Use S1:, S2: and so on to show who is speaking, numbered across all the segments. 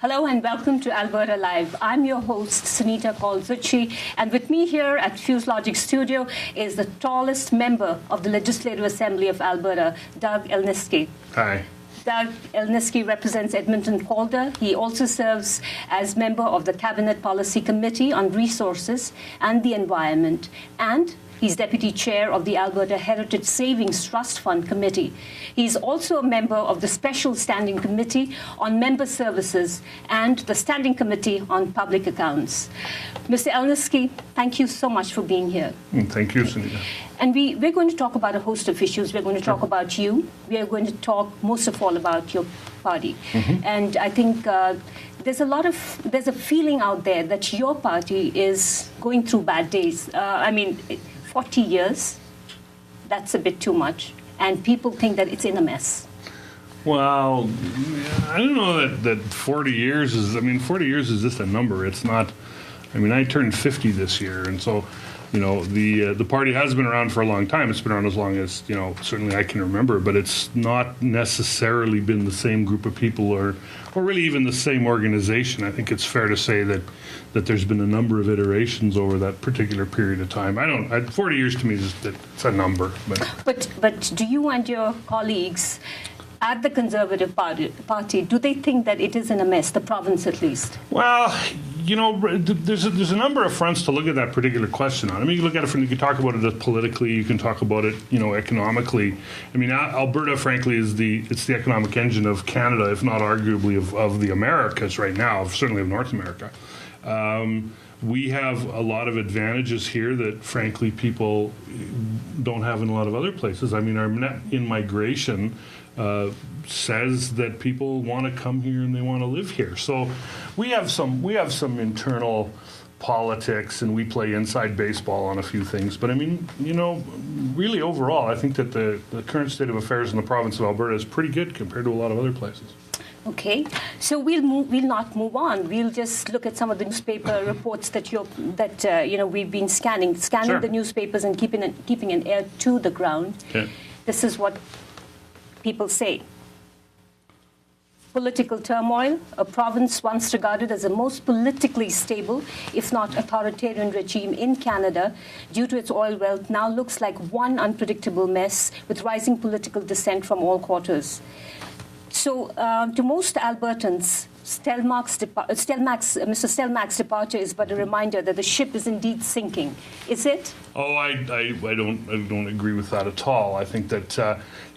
S1: Hello and welcome to Alberta Live. I'm your host, Sunita Kaul, and with me here at fusedlogic studio is the tallest member of the Legislative Assembly of Alberta, Doug Elniski.
S2: Hi.
S1: Doug Elniski represents Edmonton-Calder. He also serves as member of the Cabinet Policy Committee on Resources and the Environment, and he's deputy chair of the Alberta Heritage Savings Trust Fund Committee. He's also a member of the Special Standing Committee on Member Services and the Standing Committee on Public Accounts. Mr. Elniski, thank you so much for being here.
S2: Thank you, Sunita.
S1: And we're going to talk about a host of issues. We're going to talk about you. We are going to talk most of all about your party. And I think there's a feeling out there that your party is going through bad days. 40 years, that's a bit too much. And people think that it's in a mess.
S2: Well, I don't know that 40 years is, 40 years is just a number. It's not, I turned 50 this year. And so, the party has been around for a long time. It's been around as long as, certainly I can remember. But it's not necessarily been the same group of people or really even the same organization. I think it's fair to say that there's been a number of iterations over that particular period of time. 40 years to me is it's a number.
S1: But do you and your colleagues at the Conservative Party, do they think that it is in a mess, the province at least?
S2: Well, there's a number of fronts to look at that particular question on. You look at it you can talk about it politically, you can talk about it, economically. Alberta, frankly, it's the economic engine of Canada, if not arguably of the Americas right now, certainly of North America. We have a lot of advantages here that, frankly, people don't have in a lot of other places. Our net in-migration says that people want to come here and they want to live here. So we have some internal politics and we play inside baseball on a few things. But really overall, I think that the current state of affairs in the province of Alberta is pretty good compared to a lot of other places.
S1: Okay, so we'll not move on. We'll just look at some of the newspaper reports that we've been scanning
S2: Sure.
S1: the newspapers and keeping an ear to the ground.
S2: Okay.
S1: This is what people say. Political turmoil. A province once regarded as the most politically stable, if not authoritarian regime in Canada, due to its oil wealth, now looks like one unpredictable mess with rising political dissent from all quarters. So, to most Albertans, Mr. Stelmach's departure is but a reminder that the ship is indeed sinking. Is it?
S2: Oh, I don't agree with that at all. I think that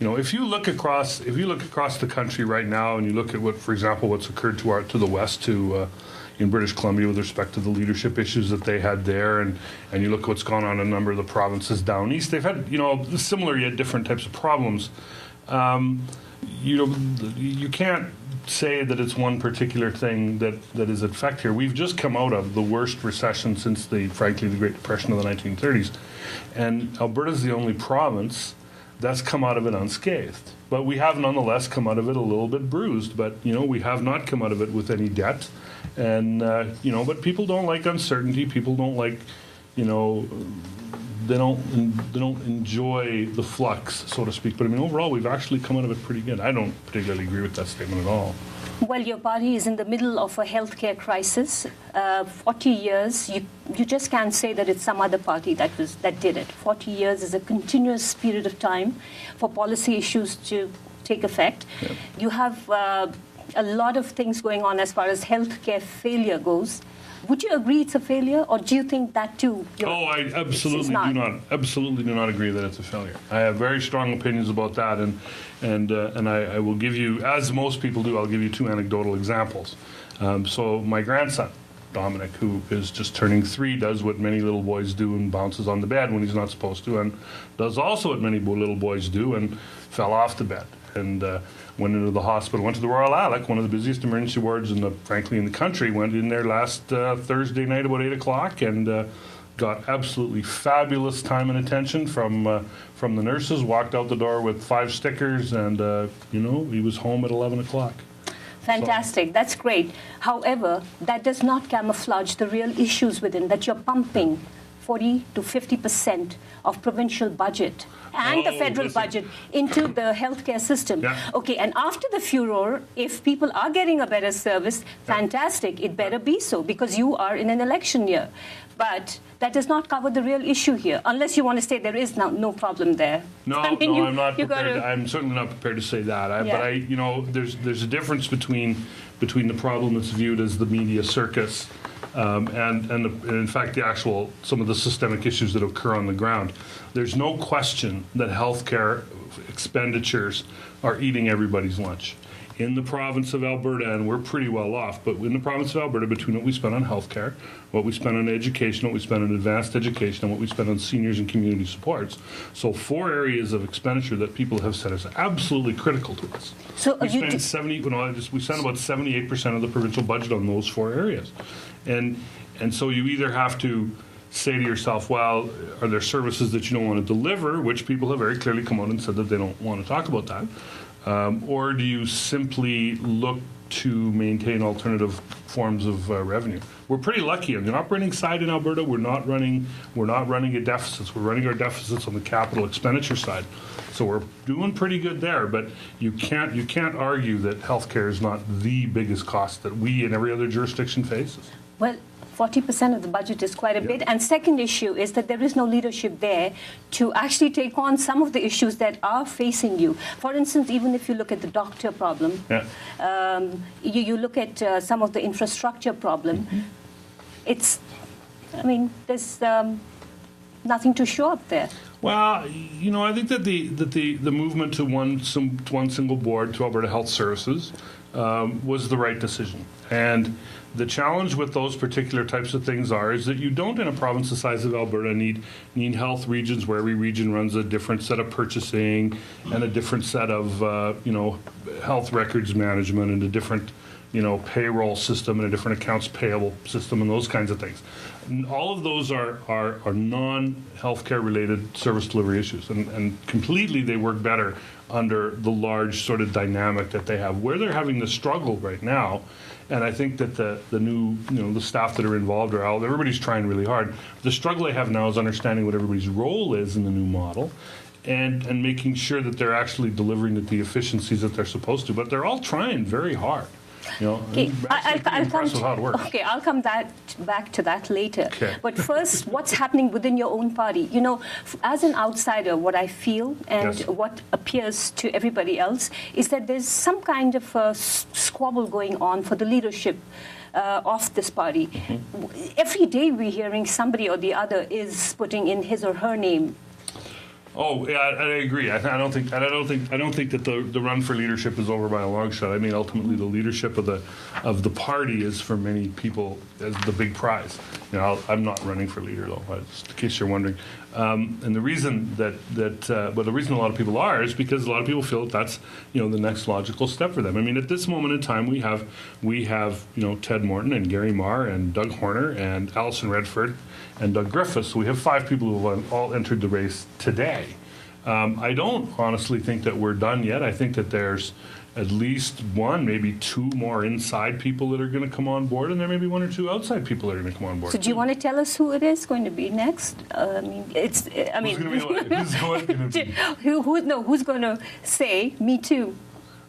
S2: if you look across the country right now, and you look at for example, what's occurred to the west, in British Columbia with respect to the leadership issues that they had there, and you look at what's gone on in a number of the provinces down east, they've had similar yet different types of problems. You can't say that it's one particular thing that is at effect here. We've just come out of the worst recession since frankly, the Great Depression of the 1930s. And Alberta's the only province that's come out of it unscathed. But we have nonetheless come out of it a little bit bruised. But, we have not come out of it with any debt. And, but people don't like uncertainty. People don't like, they don't enjoy the flux, so to speak. But overall, we've actually come out of it pretty good. I don't particularly agree with that statement at all.
S1: Well, your party is in the middle of a healthcare crisis. 40 years, you just can't say that it's some other party that did it. 40 years is a continuous period of time for policy issues to take effect.
S2: Yeah.
S1: You have a lot of things going on as far as healthcare failure goes. Would you agree it's a failure, or do you think that too?
S2: I absolutely do not agree that it's a failure. I have very strong opinions about that, and I will give you, as most people do, I'll give you two anecdotal examples. So my grandson, Dominic, who is just turning 3, does what many little boys do and bounces on the bed when he's not supposed to, and does also what many little boys do and fell off the bed. And went into the hospital, went to the Royal Alec, one of the busiest emergency wards in the country, went in there last Thursday night about 8 o'clock and got absolutely fabulous time and attention from the nurses, walked out the door with 5 stickers, and, he was home at 11 o'clock.
S1: Fantastic. That's great. However, that does not camouflage the real issues within, that you're pumping 40 to 50% of provincial budget and the federal budget into the healthcare system.
S2: Yeah.
S1: Okay, and after the furor, if people are getting a better service, fantastic. It better be so, because you are in an election year. But that does not cover the real issue here, unless you want to say there is no problem there.
S2: No, I'm not prepared. I'm certainly not prepared to say that. But there's a difference between the problem that's viewed as the media circus and in fact some of the systemic issues that occur on the ground. There's no question that healthcare expenditures are eating everybody's lunch. In the province of Alberta, and we're pretty well off, but in the province of Alberta, between what we spend on healthcare, what we spend on education, what we spend on advanced education, and what we spend on seniors and community supports, so 4 areas of expenditure that people have said is absolutely critical to us.
S1: So
S2: we spend we spend about 78% of the provincial budget on those 4 areas, and so you either have to say to yourself, well, are there services that you don't want to deliver, which people have very clearly come out and said that they don't want to talk about that. Or do you simply look to maintain alternative forms of revenue? We're pretty lucky on the operating side in Alberta. We're not running at deficits. We're running our deficits on the capital expenditure side, so we're doing pretty good there. But you can't argue that healthcare is not the biggest cost that we and every other jurisdiction faces.
S1: Well, 40% of the budget is quite a bit. And second issue is that there is no leadership there to actually take on some of the issues that are facing you. For instance, even if you look at the doctor problem, you look at some of the infrastructure problem, there's nothing to show up there.
S2: Well, I think that the movement to one single board to Alberta Health Services was the right decision. And the challenge with those particular types of things is that you don't, in a province the size of Alberta, need health regions where every region runs a different set of purchasing and a different set of health records management and a different payroll system and a different accounts payable system and those kinds of things. All of those are non-healthcare related service delivery issues, and completely they work better under the large sort of dynamic that they have. Where they're having the struggle right now, and I think that the new, the staff that are involved are out, everybody's trying really hard. The struggle they have now is understanding what everybody's role is in the new model and making sure that they're actually delivering at the efficiencies that they're supposed to. But they're all trying very hard.
S1: Okay, I'll come back to that later.
S2: Okay.
S1: But first, what's happening within your own party? As an outsider, what I feel and what appears to everybody else is that there's some kind of a squabble going on for the leadership of this party. Mm-hmm. Every day we're hearing somebody or the other is putting in his or her name.
S2: Oh, yeah, I agree. I don't think that the run for leadership is over by a long shot. I mean, ultimately, the leadership of the party is for many people as the big prize. I'm not running for leader though, just in case you're wondering. And the reason the reason a lot of people are is because a lot of people feel that that's the next logical step for them. I mean, at this moment in time, we have Ted Morton and Gary Marr and Doug Horner and Alison Redford and Doug Griffiths. So we have 5 people who have all entered the race today. I don't honestly think that we're done yet. I think that there's at least 1, maybe 2 more inside people that are going to come on board, and there may be 1 or 2 outside people that are going to come on board.
S1: So do you want to tell us who it is going to be next? Who's going to say me too?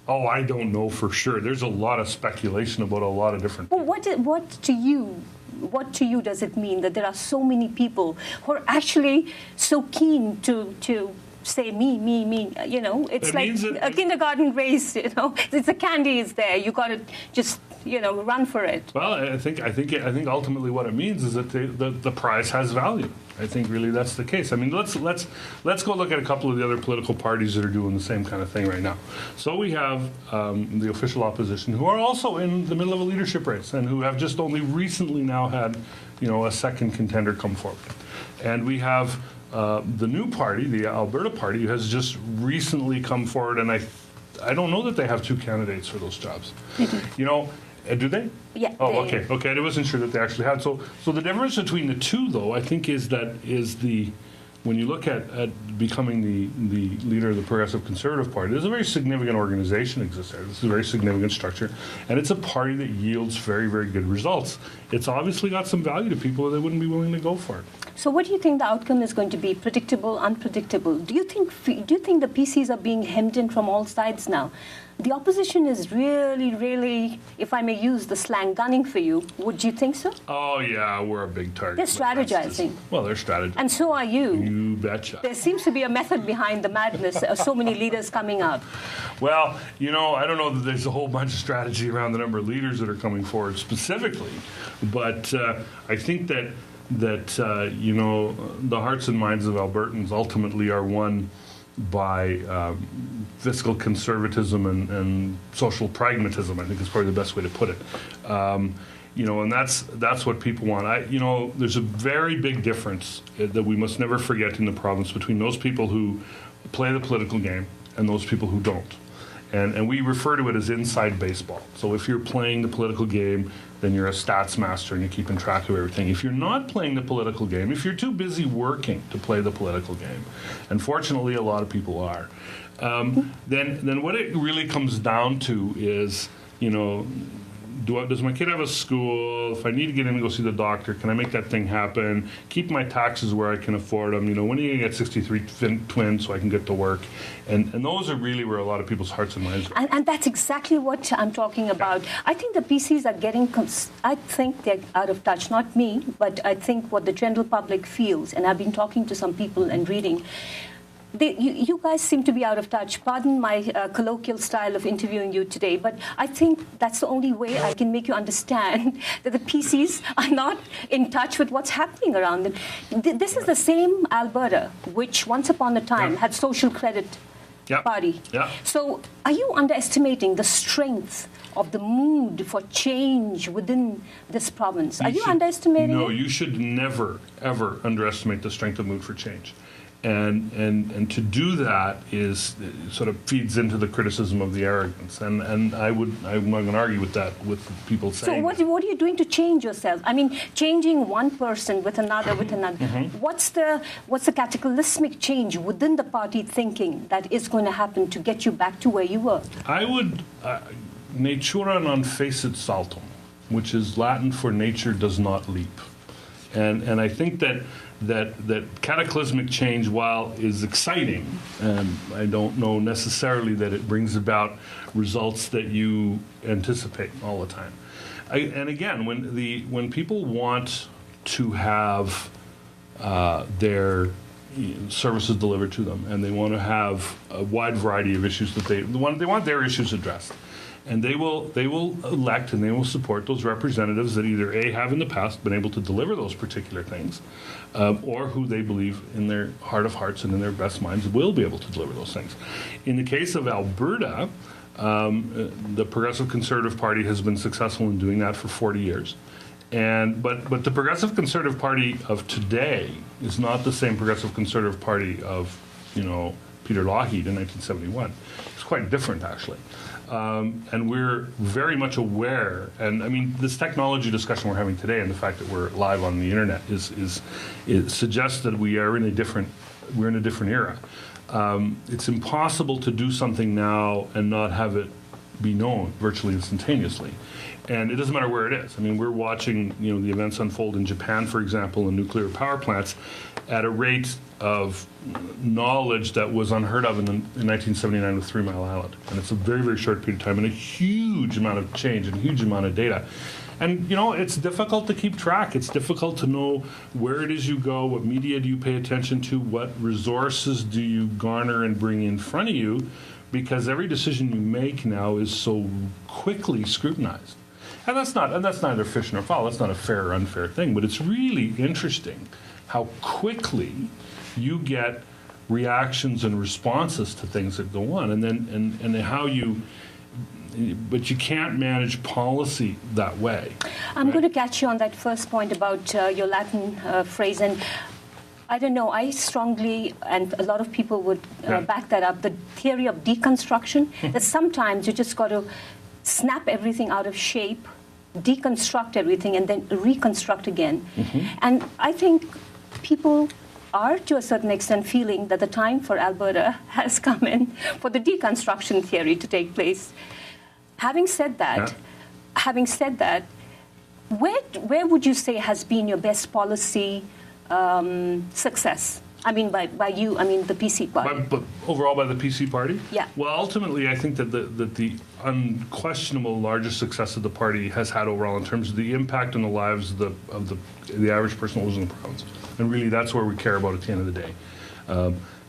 S2: Oh, I don't know for sure. There's a lot of speculation about a lot of different people.
S1: Well, what to you does it mean that there are so many people who are actually so keen to say me? It's like a kindergarten race. It's the candy is there. You got to just run for it.
S2: Well, I think ultimately what it means is that the prize has value. I think really that's the case. I mean, let's go look at a couple of the other political parties that are doing the same kind of thing right now. So we have the official opposition, who are also in the middle of a leadership race and who have just only recently now had a second contender come forward, and we have the new party, the Alberta Party, who has just recently come forward, and I don't know that they have 2 candidates for those jobs. Do they?
S1: Yeah.
S2: Oh, okay. I wasn't sure that they actually had. So the difference between the 2, though, I think is when you look at becoming the leader of the Progressive Conservative Party, there's a very significant organization exists there. This is a very significant structure, and it's a party that yields very, very good results. It's obviously got some value to people that they wouldn't be willing to go for it.
S1: So what do you think the outcome is going to be? Predictable, unpredictable? Do you think the PCs are being hemmed in from all sides now? The opposition is really, if I may use the slang, gunning for you. Would you think so?
S2: Oh, yeah, we're a big target.
S1: They're strategizing.
S2: Well, they're strategizing.
S1: And so are you.
S2: You betcha.
S1: There seems to be a method behind the madness. So many leaders coming out.
S2: Well, I don't know that there's a whole bunch of strategy around the number of leaders that are coming forward specifically, but I think that the hearts and minds of Albertans ultimately are won by fiscal conservatism and social pragmatism, I think is probably the best way to put it. And that's what people want. There's a very big difference that we must never forget in the province between those people who play the political game and those people who don't. And we refer to it as inside baseball. So if you're playing the political game, then you're a stats master and you're keeping track of everything. If you're not playing the political game, if you're too busy working to play the political game, and fortunately a lot of people are, then what it really comes down to is, does my kid have a school? If I need to get in and go see the doctor, can I make that thing happen? Keep my taxes where I can afford them. When are you going to get 63 twins so I can get to work? And those are really where a lot of people's hearts and minds are.
S1: And that's exactly what I'm talking about. I think the PCs are getting, I think they're out of touch. Not me, but I think what the general public feels, and I've been talking to some people and reading, you guys seem to be out of touch. Pardon my colloquial style of interviewing you today, but I think that's the only way I can make you understand that the PCs are not in touch with what's happening around them. This is the same Alberta, which once upon a time had social credit party.
S2: Yeah.
S1: So are you underestimating the strength of the mood for change within this province? Are you underestimating it?
S2: No, you should never, ever underestimate the strength of mood for change. And to do that is sort of feeds into the criticism of the arrogance, and I'm not going to argue with that with people saying.
S1: So what are you doing to change yourself? I mean, changing one person with another with another.
S2: Mm-hmm.
S1: What's the cataclysmic change within the party thinking that is going to happen to get you back to where you were?
S2: I would natura non facit saltum, which is Latin for nature does not leap, and I think that cataclysmic change, while is exciting, and I don't know necessarily that it brings about results that you anticipate all the time. And again, when people want to have their services delivered to them, and they want to have a wide variety of issues that they want their issues addressed. And they will elect and they will support those representatives that either A, have in the past been able to deliver those particular things, or who they believe in their heart of hearts and in their best minds will be able to deliver those things. In the case of Alberta, the Progressive Conservative Party has been successful in doing that for 40 years. But the Progressive Conservative Party of today is not the same Progressive Conservative Party of, Peter Lougheed in 1971. It's quite different, actually. And we're very much aware, and I mean, this technology discussion we're having today and the fact that we're live on the internet it suggests that we're in a different era. It's impossible to do something now and not have it be known virtually instantaneously. And it doesn't matter where it is. I mean, we're watching, the events unfold in Japan, for example, in nuclear power plants at a rate of knowledge that was unheard of in 1979 with 3 Mile Island. And it's a very, very short period of time and a huge amount of change and a huge amount of data. And, it's difficult to keep track. It's difficult to know where it is you go, what media do you pay attention to, what resources do you garner and bring in front of you, because every decision you make now is so quickly scrutinized. And that's neither fish nor fowl. That's not a fair or unfair thing. But it's really interesting how quickly you get reactions and responses to things that go on, and how you. But you can't manage policy that way.
S1: I'm going to catch you on that first point about your Latin phrase, and I don't know. I strongly, and a lot of people would back that up. The theory of deconstruction. That sometimes you just got to snap everything out of shape, deconstruct everything, and then reconstruct again. And I think people are, to a certain extent, feeling that the time for Alberta has come in for the deconstruction theory to take place. Having said that, where would you say has been your best policy success? I mean, by you, I mean the PC party.
S2: But overall by the PC party?
S1: Yeah.
S2: Well, ultimately, I think that the unquestionable largest success of the party has had overall in terms of the impact on the lives of the average person who lives in the province. And really, that's where we care about at the end of the day.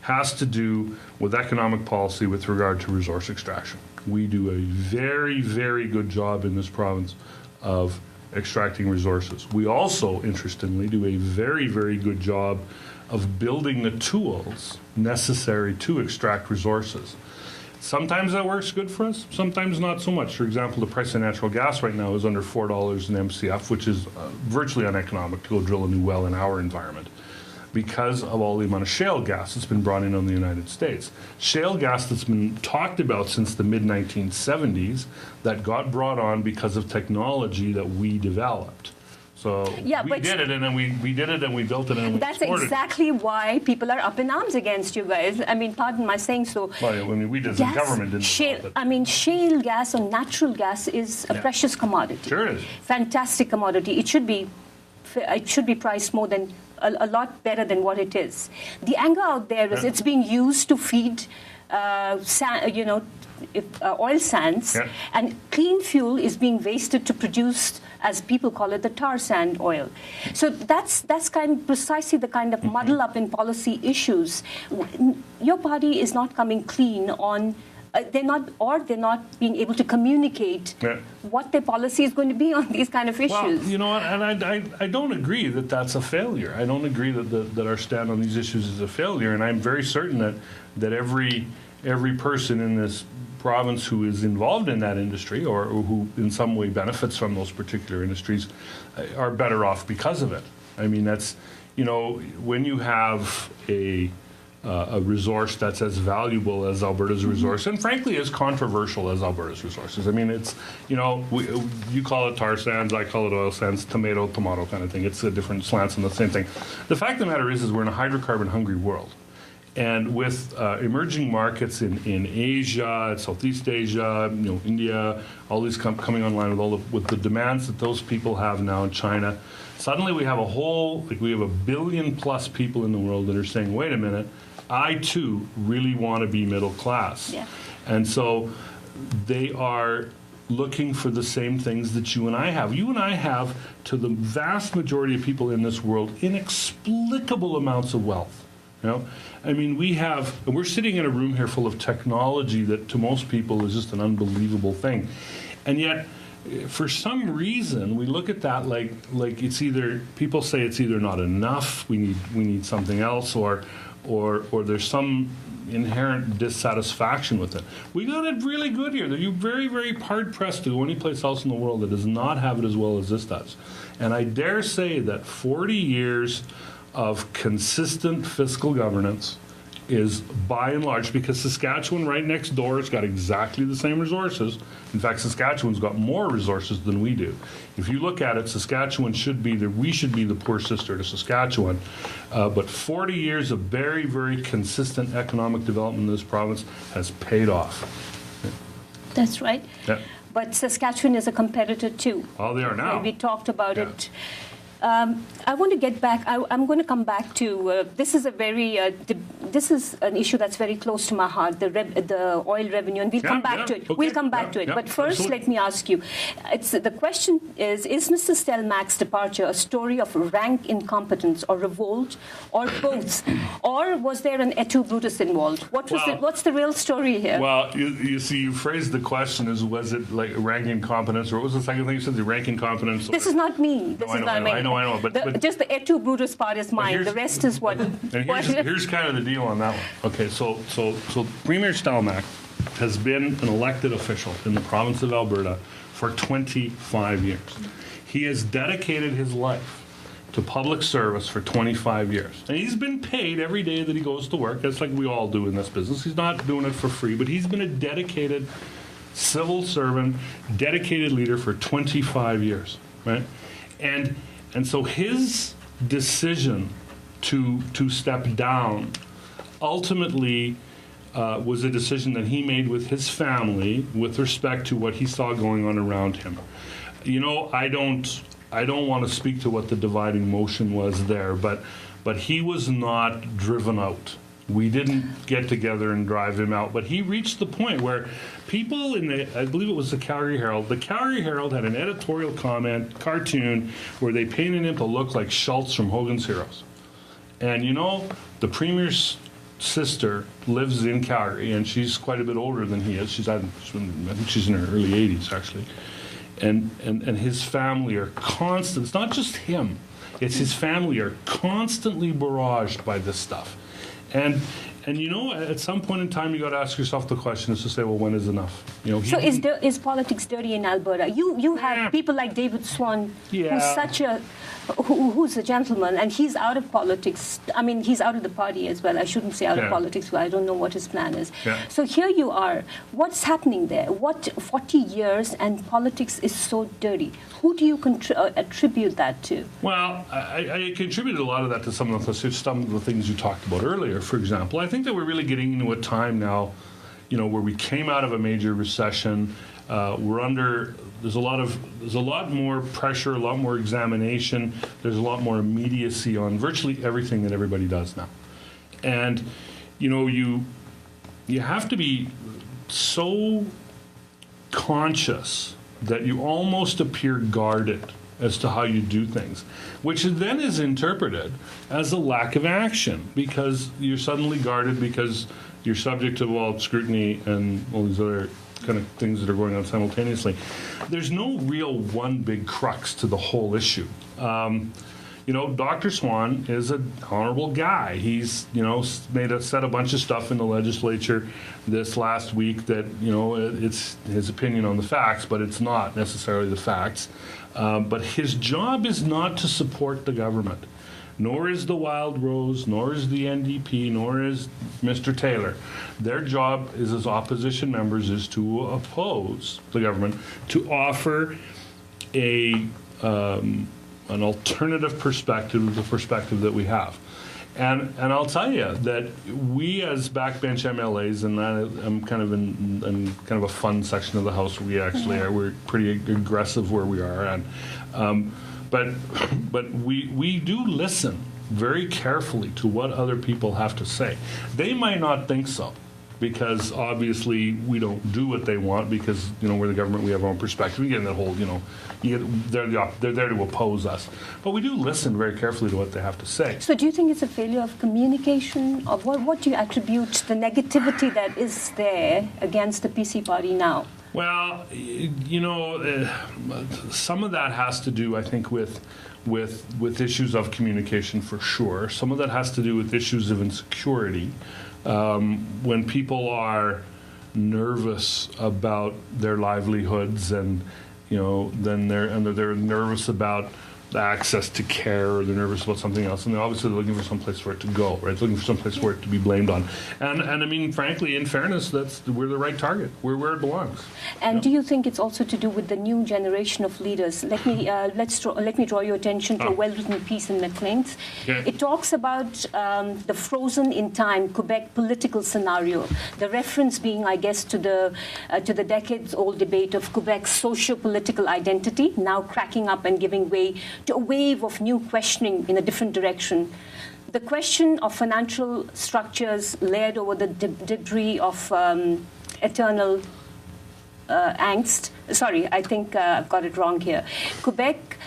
S2: Has to do with economic policy with regard to resource extraction. We do a very, very good job in this province of extracting resources. We also, interestingly, do a very, very good job of building the tools necessary to extract resources. Sometimes that works good for us, sometimes not so much. For example, the price of natural gas right now is under $4 an MCF, which is virtually uneconomic to go drill a new well in our environment because of all the amount of shale gas that's been brought in on the United States. Shale gas that's been talked about since the mid-1970s that got brought on because of technology that we developed. So
S1: yeah,
S2: we did it, and then we did it, and we built it, and we
S1: That's
S2: exported
S1: exactly why people are up in arms against you guys. I mean, pardon my saying so.
S2: Well, I mean, we did. The government didn't.
S1: Shale gas or natural gas is a precious commodity.
S2: Sure it is.
S1: Fantastic commodity. It should be priced more than a lot better than what it is. The anger out there is it's being used to feed, oil sands, and clean fuel is being wasted to produce, as people call it, the tar sand oil. So that's precisely the kind of muddle up in policy issues. Your party is not coming clean on. They're not being able to communicate what their policy is going to be on these kind of issues.
S2: Well, you know what, and I don't agree that that's a failure. I don't agree that our stand on these issues is a failure, and I'm very certain that every person in this province who is involved in that industry or who in some way benefits from those particular industries are better off because of it. I mean, that's, when you have a resource that's as valuable as Alberta's resource, and frankly as controversial as Alberta's resources. I mean, it's, you call it tar sands, I call it oil sands, tomato kind of thing. It's a different slants on the same thing. The fact of the matter is we're in a hydrocarbon-hungry world. And with emerging markets in Asia, Southeast Asia, India, all these coming online with the demands that those people have now in China, suddenly we have we have 1 billion plus people in the world that are saying, wait a minute, I too really want to be middle class. Yeah. And so they are looking for the same things that you and I have. You and I have, to the vast majority of people in this world, inexplicable amounts of wealth. I mean, we're sitting in a room here full of technology that to most people is just an unbelievable thing. And yet, for some reason, we look at that like it's either, people say it's either not enough, we need something else, or there's some inherent dissatisfaction with it. We got it really good here. You're very, very hard-pressed to go any place else in the world that does not have it as well as this does. And I dare say that 40 years of consistent fiscal governance is by and large, because Saskatchewan right next door has got exactly the same resources. In fact, Saskatchewan's got more resources than we do. If you look at it, Saskatchewan we should be the poor sister to Saskatchewan. But 40 years of very, very consistent economic development in this province has paid off.
S1: That's right.
S2: Yeah.
S1: But Saskatchewan is a competitor too.
S2: Oh, they are now.
S1: We talked about it. I want to get back. I'm going to come back to this is an issue that's very close to my heart, the oil revenue, and we'll come back to it. Okay. We'll come back to it. But first, let me ask you: the question is Mr. Stelmach's departure a story of rank incompetence or revolt, or both, or was there an et tu Brutus involved? What's the real story here?
S2: Well, you see, you phrased the question as was it like rank incompetence, or what was the second thing you said? The rank incompetence.
S1: This is not me. This is not me.
S2: I know. But
S1: just the et tu Brutus part is mine. The rest is what.
S2: And here's kind of the deal on that one. Okay, so Premier Stelmach has been an elected official in the province of Alberta for 25 years. He has dedicated his life to public service for 25 years. And he's been paid every day that he goes to work. That's like we all do in this business. He's not doing it for free, but he's been a dedicated civil servant, dedicated leader for 25 years, right? And so his decision to step down ultimately was a decision that he made with his family with respect to what he saw going on around him. I don't I don't want to speak to what the dividing motion was there, but he was not driven out. We didn't get together and drive him out, but he reached the point where people I believe it was the Calgary Herald had an editorial cartoon where they painted him to look like Schultz from Hogan's Heroes. And the Premier's sister lives in Calgary, and she's quite a bit older than he is. I think she's in her early 80s, actually. And his family are constant. It's not just him. It's his family are constantly barraged by this stuff. And at some point in time, you got to ask yourself the question is to say, well, when is enough?
S1: So is politics dirty in Alberta? You have people like David Swan, who's a gentleman, and he's out of politics. I mean, he's out of the party as well. I shouldn't say out of politics, but I don't know what his plan is. Yeah. So here you are. What's happening there? 40 years and politics is so dirty. Who do you attribute that to?
S2: Well, I contributed a lot of that to some of the things you talked about earlier. For example, I think that we're really getting into a time now, where we came out of a major recession. There's a lot more pressure, a lot more examination. There's a lot more immediacy on virtually everything that everybody does now, and you have to be so conscious that you almost appear guarded as to how you do things, which then is interpreted as a lack of action because you're suddenly guarded because you're subject to scrutiny and all these other kind of things that are going on simultaneously. There's no real one big crux to the whole issue. Dr. Swan is an honorable guy. He's, said a bunch of stuff in the legislature this last week that, it's his opinion on the facts, but it's not necessarily the facts. But his job is not to support the government, nor is the Wild Rose, nor is the NDP, nor is Mr. Taylor. Their job as opposition members is to oppose the government, to offer an alternative perspective to the perspective that we have. And I'll tell you that we as backbench MLAs, and I'm kind of in kind of a fun section of the House where we actually are, we're pretty aggressive where we are, and but we do listen very carefully to what other people have to say. They might not think so, because obviously we don't do what they want because we're the government, we have our own perspective. We get in that whole they're there to oppose us, but we do listen very carefully to what they have to say.
S1: So do you think it's a failure of communication, or what do you attribute the negativity that is there against the PC party now?
S2: Well, some of that has to do, I think, with issues of communication for sure. Some of that has to do with issues of insecurity. When people are nervous about their livelihoods and then they're nervous about the access to care, or they're nervous about something else, and they're obviously looking for some place for it to go, right? Looking for some place for it to be blamed on. And I mean, frankly, in fairness, we're the right target. We're where it belongs.
S1: And do you think it's also to do with the new generation of leaders? Let me draw your attention to a well-written piece in Maclean's. Okay. It talks about the frozen in time Quebec political scenario. The reference being, I guess, to the decades-old debate of Quebec's socio-political identity, now cracking up and giving way to a wave of new questioning in a different direction. The question of financial structures layered over the debris of eternal angst. Sorry, I think I've got it wrong here. Quebec,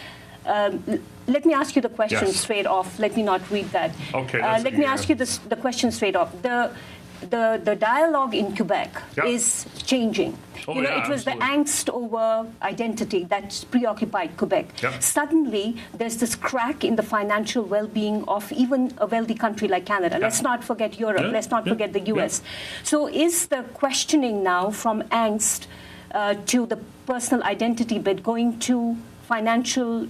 S1: let me ask you the question straight off. Let me not read that.
S2: Okay.
S1: Let me ask you the question straight off. The dialogue in Quebec is changing. It was the angst over identity that preoccupied Quebec. Suddenly, there's this crack in the financial well-being of even a wealthy country like Canada. Let's not forget Europe. Let's not forget the US. So is the questioning now from angst to the personal identity bit going to financial,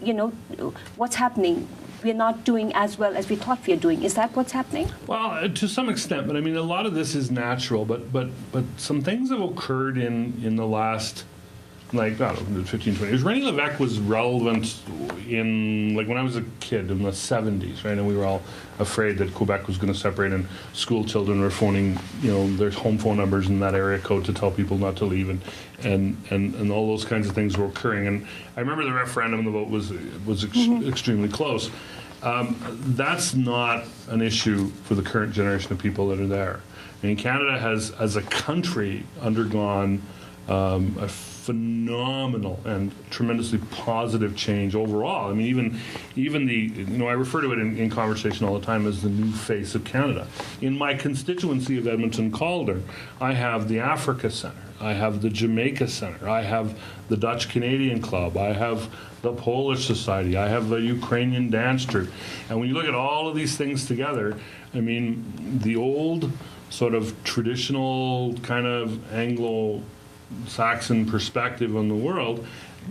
S1: what's happening? We're not doing as well as we thought we were doing. Is that what's happening?
S2: Well, to some extent, but I mean, a lot of this is natural. But some things have occurred in the last like, I don't know, 15, 20 years. René Lévesque was relevant in, like, when I was a kid in the 70s, right? And we were all afraid that Quebec was going to separate, and school children were phoning, their home phone numbers in that area code to tell people not to leave, and all those kinds of things were occurring. And I remember the referendum, the vote was extremely close. That's not an issue for the current generation of people that are there. I mean, Canada has, as a country, undergone a phenomenal and tremendously positive change overall. I mean, even the, I refer to it in conversation all the time as the new face of Canada. In my constituency of Edmonton-Calder, I have the Africa Centre, I have the Jamaica Centre, I have the Dutch Canadian Club, I have the Polish Society, I have the Ukrainian dance troupe. And when you look at all of these things together, I mean, the old sort of traditional kind of Anglo-Saxon perspective on the world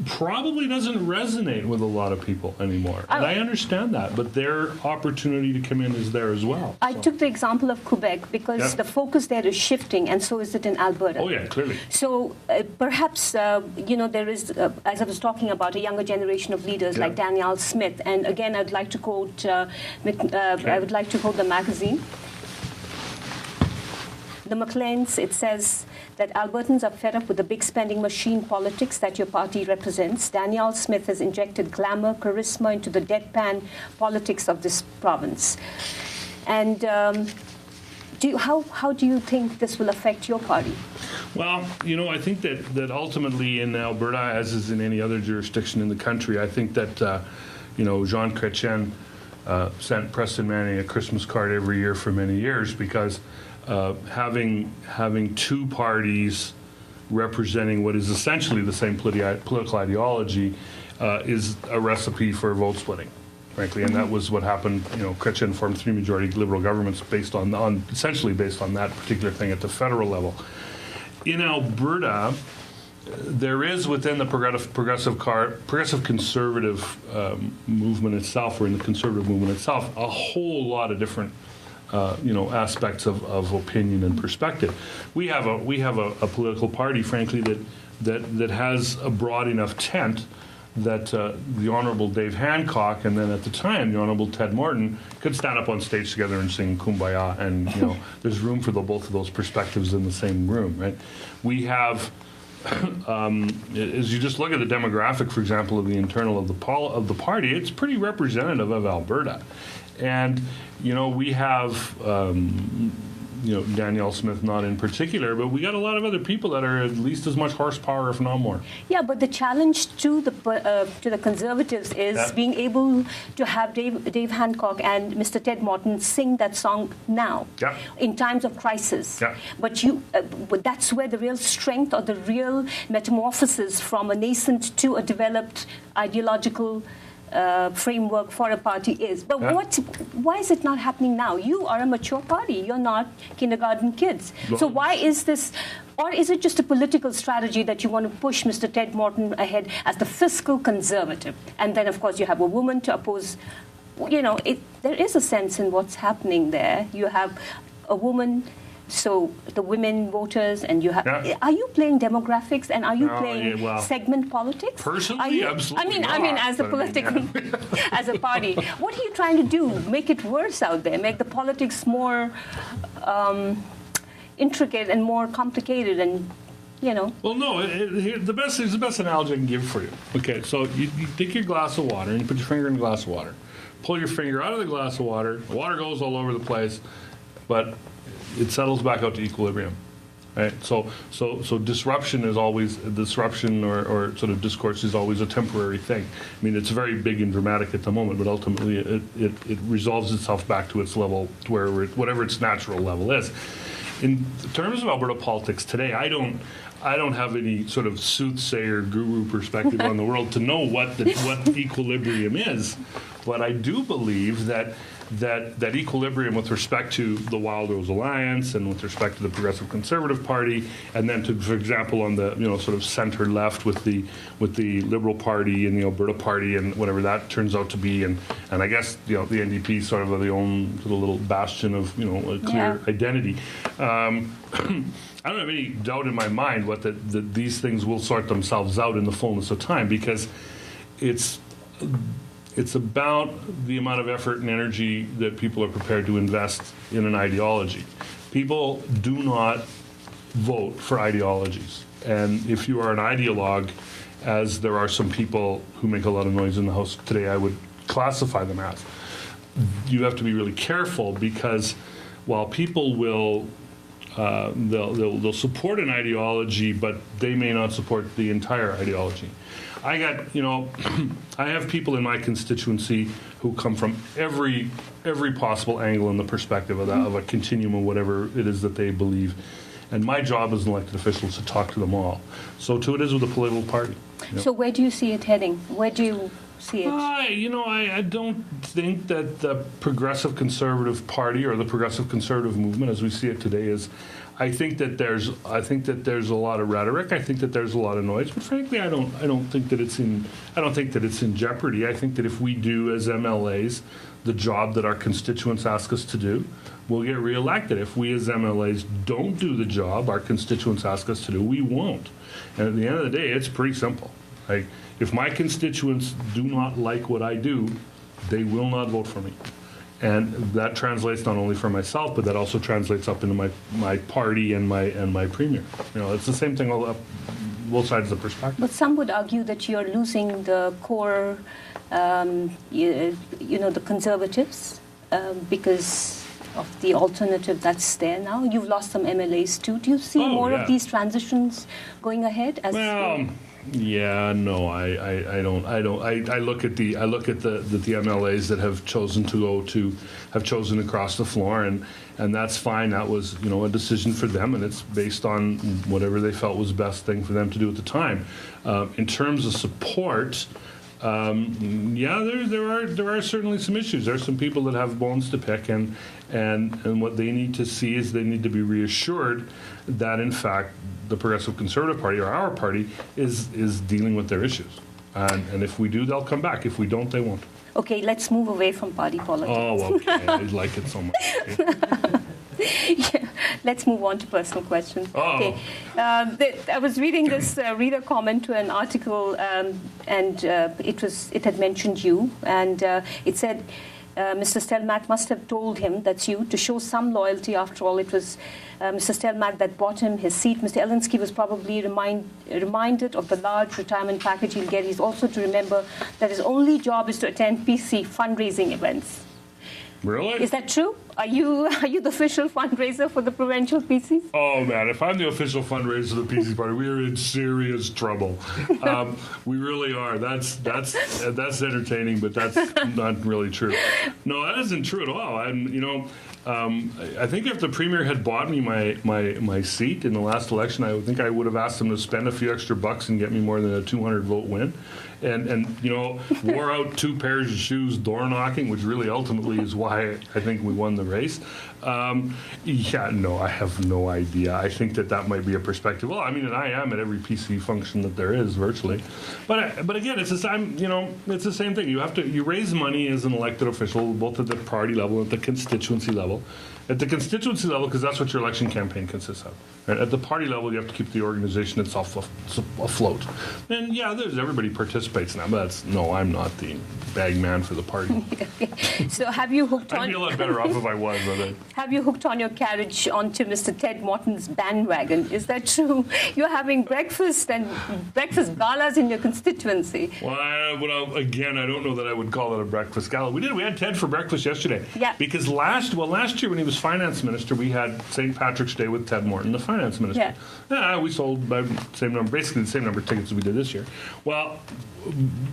S2: probably doesn't resonate with a lot of people anymore. And I understand that, but their opportunity to come in is there as well.
S1: I took the example of Quebec because the focus there is shifting, and so is it in Alberta.
S2: Oh, yeah, clearly.
S1: So perhaps, there is, as I was talking about, a younger generation of leaders like Danielle Smith. And again, I'd like to quote, I would like to quote the magazine. The MacLarens, it says that Albertans are fed up with the big spending machine politics that your party represents. Danielle Smith has injected glamour, charisma into the deadpan politics of this province. And how do you think this will affect your party?
S2: Well, I think that ultimately in Alberta, as is in any other jurisdiction in the country, I think that, Jean Chrétien sent Preston Manning a Christmas card every year for many years because having two parties representing what is essentially the same political ideology is a recipe for vote splitting, frankly, and that was what happened. Chrétien formed three majority Liberal governments essentially based on that particular thing at the federal level. In Alberta, there is within the progressive conservative movement itself, or in the conservative movement itself, a whole lot of different aspects of opinion and perspective. We have a political party, frankly, that has a broad enough tent that the Honourable Dave Hancock and then at the time the Honourable Ted Morton could stand up on stage together and sing Kumbaya, and there's room for both of those perspectives in the same room, right? We have. As you just look at the demographic, for example, of the internal of the party, it's pretty representative of Alberta, and we have Danielle Smith not in particular, but we got a lot of other people that are at least as much horsepower, if not more. Yeah,
S1: but the challenge to the Conservatives is being able to have Dave Hancock and Mr. Ted Morton sing that song now, in times of crisis. Yeah. But that's where the real strength or the real metamorphosis from a nascent to a developed ideological framework for a party is. But why is it not happening now? You are a mature party. You're not kindergarten kids. Well, so why is this, or is it just a political strategy that you want to push Mr. Ted Morton ahead as the fiscal conservative? And then, of course, you have a woman to oppose. There is a sense in what's happening there. You have a woman. So the women voters, and you have. Are you playing demographics, and are you playing segment politics?
S2: Personally, absolutely.
S1: I mean, as a political, as a party, what are you trying to do? Make it worse out there? Make the politics more intricate and more complicated, and
S2: Well, no. The best analogy I can give for you. Okay, so you take your glass of water and you put your finger in a glass of water. Pull your finger out of the glass of water. The water goes all over the place, but it settles back out to equilibrium, right? So disruption is always or sort of discourse is always a temporary thing. I mean, it's very big and dramatic at the moment, but ultimately it resolves itself back to its level, whatever its natural level is. In terms of Alberta politics today, I don't have any sort of soothsayer guru perspective on the world to know what equilibrium is, but I do believe that equilibrium with respect to the Wild Rose Alliance and with respect to the Progressive Conservative Party, and then for example on the sort of center left with the Liberal Party and the Alberta Party and whatever that turns out to be, and I guess the NDP sort of the own little bastion of a clear identity. I don't have any doubt in my mind that these things will sort themselves out in the fullness of time, because it's about the amount of effort and energy that people are prepared to invest in an ideology. People do not vote for ideologies. And if you are an ideologue, as there are some people who make a lot of noise in the House today, I would classify them as, you have to be really careful, because while people will they'll support an ideology, but they may not support the entire ideology. I have people in my constituency who come from every possible angle in the perspective of a continuum of whatever it is that they believe. And my job as an elected official is to talk to them all. So too it is with a political party.
S1: So where do you see it heading? Where do you see it?
S2: I don't think that the Progressive Conservative Party or the Progressive Conservative Movement, as we see it today, is. I think that there's a lot of rhetoric. I think that there's a lot of noise. But frankly, I don't think that it's in jeopardy. I think that if we do as MLAs the job that our constituents ask us to do, we'll get reelected. If we as MLAs don't do the job our constituents ask us to do, we won't. And at the end of the day, it's pretty simple. Like, if my constituents do not like what I do, they will not vote for me. And that translates not only for myself, but that also translates up into my party and my premier. It's the same thing all both sides of the perspective.
S1: But some would argue that you're losing the core, the conservatives, because of the alternative that's there now. You've lost some MLAs too. Do you see more of these transitions going ahead?
S2: Yeah, no, I don't. I look at the MLAs that have chosen to cross the floor, and that's fine. That was a decision for them, and it's based on whatever they felt was the best thing for them to do at the time. In terms of support, there are certainly some issues. There are some people that have bones to pick, and what they need to see is they need to be reassured that in fact the Progressive Conservative Party, or our party, is dealing with their issues. And if we do, they'll come back. If we don't, they won't.
S1: Okay, let's move away from party politics.
S2: Oh, okay. I like it so much.
S1: Yeah. Let's move on to personal questions.
S2: Oh.
S1: Okay. I was reading this reader comment to an article, and it had mentioned you, and it said, Mr. Stelmach must have told him, that's you, to show some loyalty. After all, it was Mr. Stelmach that bought him his seat. Mr. Elniski was probably reminded of the large retirement package he'll get. He's also to remember that his only job is to attend PC fundraising events.
S2: Really?
S1: Is that true? Are you the official fundraiser for the provincial PCs?
S2: Oh man, if I'm the official fundraiser of the PC party, we are in serious trouble. We really are. That's entertaining, but that's not really true. No, that isn't true at all. I think if the premier had bought me my seat in the last election, I think I would have asked him to spend a few extra bucks and get me more than a 200 vote win. And wore out 2 pairs of shoes door knocking, which really ultimately is why I think we won the race. No, I have no idea. I think that might be a perspective. Well, I mean, and I am at every PC function that there is virtually. But again, it's the same thing. You raise money as an elected official, both at the party level and at the constituency level. At the constituency level, because that's what your election campaign consists of. Right? At the party level, you have to keep the organization itself afloat. And everybody participates now. But I'm not the bag man for the party.
S1: So have you hooked on?
S2: I'd be a lot better off if I was with it.
S1: Have you hooked on your carriage onto Mr. Ted Morton's bandwagon? Is that true? You're having breakfast galas in your constituency.
S2: Well, again, I don't know that I would call it a breakfast gala. We had Ted for breakfast yesterday.
S1: Yeah.
S2: Because last year when he was finance minister, we had St. Patrick's Day with Ted Morton, the finance minister. Yeah. We sold basically the same number of tickets as we did this year. Well,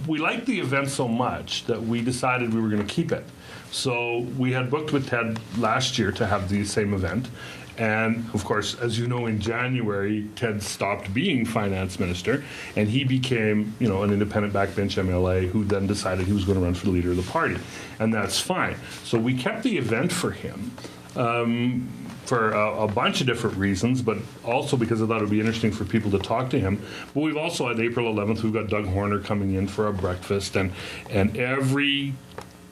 S2: we liked the event so much that we decided we were going to keep it. So we had booked with Ted last year to have the same event. And, of course, as you know, in January, Ted stopped being finance minister, and he became, an independent backbench MLA who then decided he was going to run for the leader of the party. And that's fine. So we kept the event for him for a bunch of different reasons, but also because I thought it would be interesting for people to talk to him. But we've also, on April 11th, we've got Doug Horner coming in for a breakfast, and every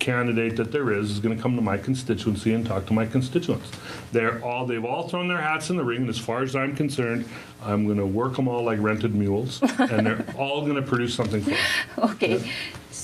S2: candidate that there is going to come to my constituency and talk to my constituents. They've all thrown their hats in the ring, and as far as I'm concerned, I'm going to work them all like rented mules, and they're all going to produce something for me.
S1: Okay. Yeah.